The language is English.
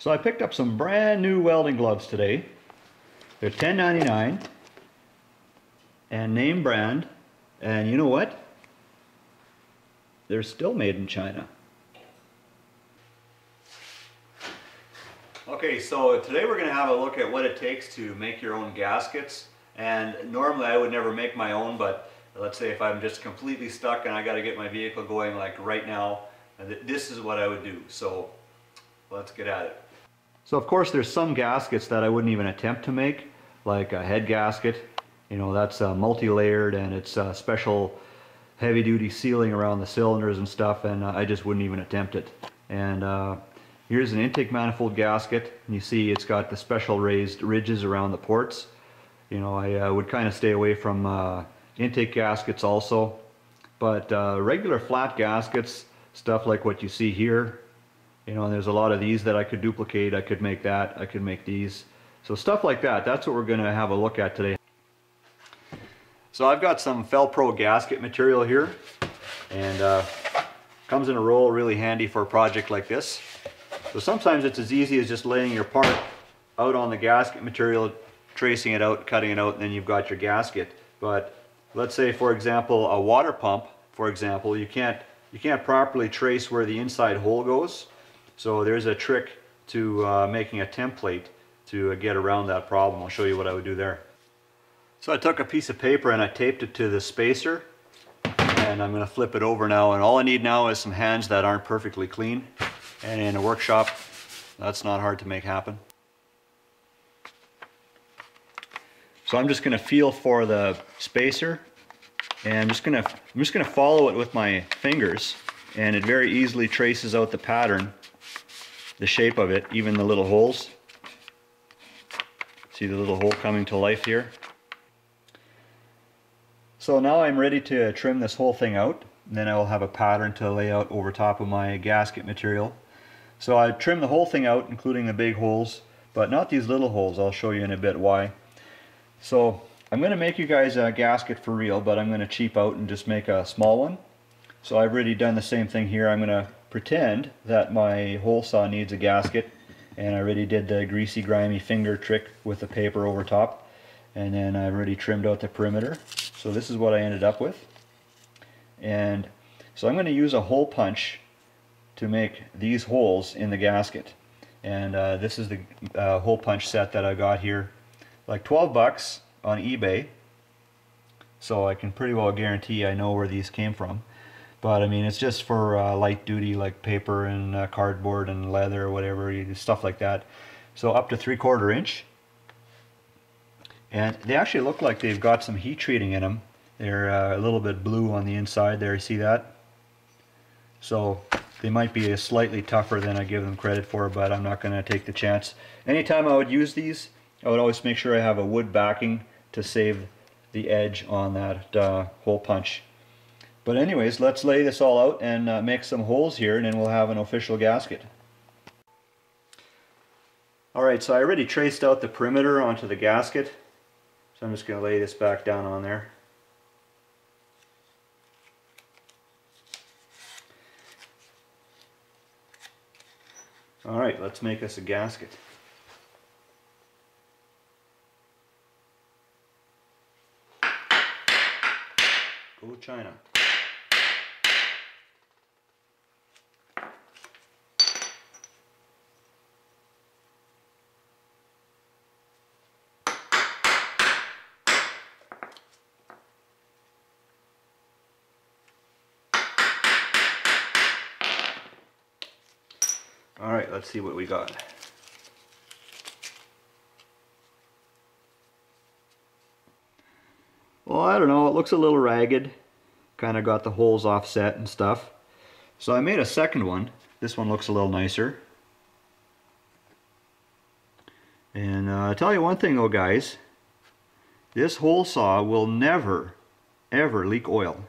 So I picked up some brand new welding gloves today. They're $10.99 and name brand, and you know what? They're still made in China. Okay, so today we're going to have a look at what it takes to make your own gaskets. And normally I would never make my own, but let's say if I'm just completely stuck and I got to get my vehicle going like right now, this is what I would do. So let's get at it. So of course there's some gaskets that I wouldn't even attempt to make, like a head gasket. You know, that's multi-layered and it's special heavy-duty sealing around the cylinders and stuff, and I just wouldn't even attempt it. And here's an intake manifold gasket, and you see it's got the special raised ridges around the ports. You know, I would kind of stay away from intake gaskets also, but regular flat gaskets, stuff like what you see here, you know, and there's a lot of these that I could duplicate. I could make that, I could make these. So stuff like that, that's what we're going to have a look at today. So I've got some Felpro gasket material here, and comes in a roll, really handy for a project like this. So sometimes it's as easy as just laying your part out on the gasket material, tracing it out, cutting it out, and then you've got your gasket. But let's say, for example, a water pump, for example, you can't properly trace where the inside hole goes. So there's a trick to making a template to get around that problem. I'll show you what I would do there. So I took a piece of paper and I taped it to the spacer, and I'm going to flip it over now, and all I need now is some hands that aren't perfectly clean, and in a workshop that's not hard to make happen. So I'm just going to feel for the spacer, and I'm just going to follow it with my fingers, and it very easily traces out the pattern, the shape of it, even the little holes. See the little hole coming to life here? So now I'm ready to trim this whole thing out, and then I will have a pattern to lay out over top of my gasket material. So I trim the whole thing out, including the big holes, but not these little holes. I'll show you in a bit why. So I'm going to make you guys a gasket for real, but I'm going to cheap out and just make a small one. So I've already done the same thing here. I'm going to pretend that my hole saw needs a gasket, and I already did the greasy, grimy finger trick with the paper over top, and then I've already trimmed out the perimeter. So this is what I ended up with. And so I'm going to use a hole punch to make these holes in the gasket. And this is the hole punch set that I got here, like 12 bucks on eBay. So I can pretty well guarantee I know where these came from. But I mean, it's just for light duty, like paper and cardboard and leather or whatever, stuff like that. So up to 3/4 inch. And they actually look like they've got some heat treating in them. They're a little bit blue on the inside there, you see that? So they might be slightly tougher than I give them credit for, but I'm not going to take the chance. Anytime I would use these, I would always make sure I have a wood backing to save the edge on that hole punch. But anyways, let's lay this all out and make some holes here, and then we'll have an official gasket. Alright, so I already traced out the perimeter onto the gasket. So I'm just going to lay this back down on there. Alright, let's make us a gasket. Go China. Alright, let's see what we got. Well, I don't know, it looks a little ragged. Kind of got the holes offset and stuff. So I made a second one. This one looks a little nicer. And I'll tell you one thing though, guys. This hole saw will never, ever leak oil.